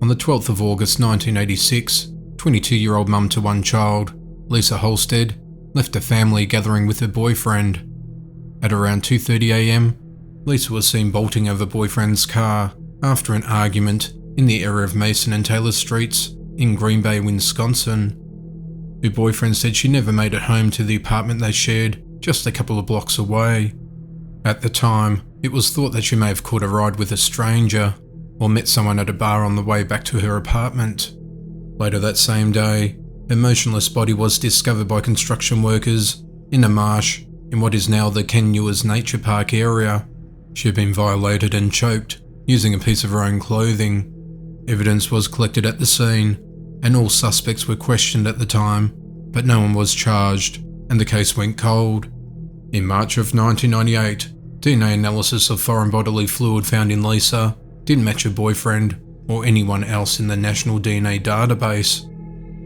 On the 12th of August 1986, 22-year-old mum to one child, Lisa Holstead, left a family gathering with her boyfriend. At around 2:30 a.m, Lisa was seen bolting over boyfriend's car after an argument in the area of Mason and Taylor Streets in Green Bay, Wisconsin. Her boyfriend said she never made it home to the apartment they shared just a couple of blocks away. At the time, it was thought that she may have caught a ride with a stranger or met someone at a bar on the way back to her apartment. Later that same day, her motionless body was discovered by construction workers in a marsh in what is now the Ken Euers Nature Park area. She had been violated and choked using a piece of her own clothing. Evidence was collected at the scene, and all suspects were questioned at the time, but no one was charged, and the case went cold. In March of 1998, DNA analysis of foreign bodily fluid found in Lisa didn't match her boyfriend or anyone else in the National DNA database.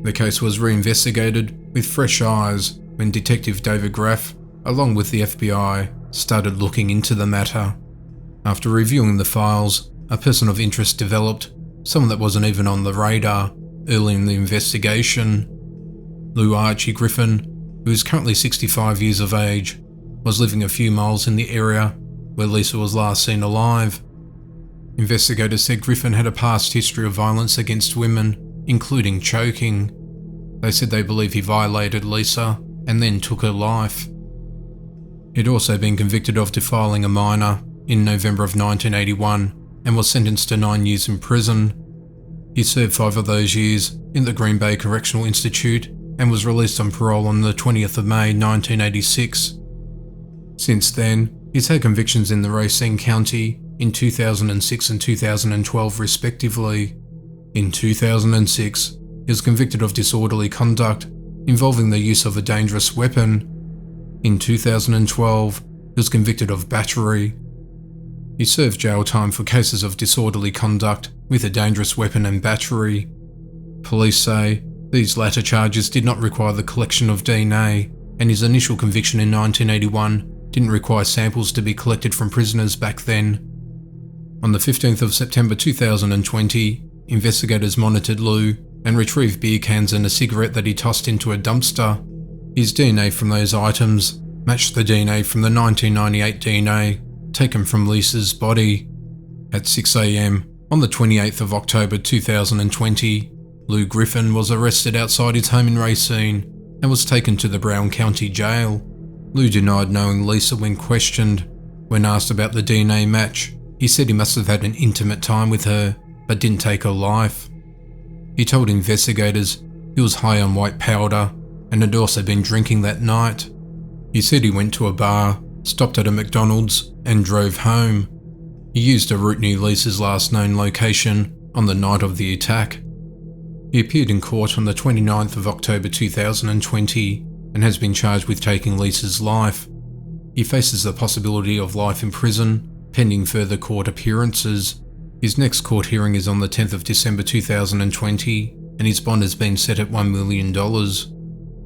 The case was reinvestigated with fresh eyes when Detective David Graff, along with the FBI, started looking into the matter. After reviewing the files, a person of interest developed, someone that wasn't even on the radar early in the investigation. Lou Archie Griffin, who is currently 65 years of age, was living a few miles in the area where Lisa was last seen alive. Investigators said Griffin had a past history of violence against women, including choking. They said they believe he violated Lisa and then took her life. He'd also been convicted of defiling a minor in November of 1981 and was sentenced to 9 years in prison. He served 5 of those years in the Green Bay Correctional Institute and was released on parole on the 20th of May 1986. Since then, he's had convictions in the Racine County in 2006 and 2012 respectively. In 2006, he was convicted of disorderly conduct involving the use of a dangerous weapon. In 2012, he was convicted of battery. He served jail time for cases of disorderly conduct with a dangerous weapon and battery. Police say these latter charges did not require the collection of DNA, and his initial conviction in 1981 didn't require samples to be collected from prisoners back then. On the 15th of September 2020, investigators monitored Lou and retrieved beer cans and a cigarette that he tossed into a dumpster. His DNA from those items matched the DNA from the 1998 DNA taken from Lisa's body. At 6 a.m. on the 28th of October 2020, Lou Griffin was arrested outside his home in Racine and was taken to the Brown County Jail. Lou denied knowing Lisa when questioned. When asked about the DNA match, he said he must have had an intimate time with her, but didn't take her life. He told investigators he was high on white powder and had also been drinking that night. He said he went to a bar, stopped at a McDonald's, and drove home. He used a route near Lisa's last known location on the night of the attack. He appeared in court on the 29th of October 2020 and has been charged with taking Lisa's life. He faces the possibility of life in prison, pending further court appearances. His next court hearing is on the 10th of December 2020, and his bond has been set at $1 million.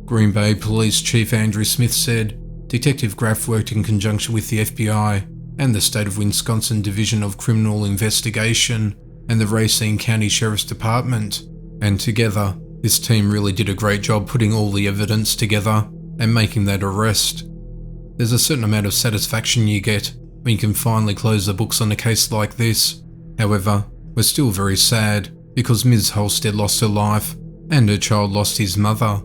Green Bay Police Chief Andrew Smith said, Detective Graff worked in conjunction with the FBI and the State of Wisconsin Division of Criminal Investigation and the Racine County Sheriff's Department, and together, this team really did a great job putting all the evidence together and making that arrest. There's a certain amount of satisfaction you get when you can finally close the books on a case like this. However, we're still very sad because Ms. Holstead lost her life and her child lost his mother.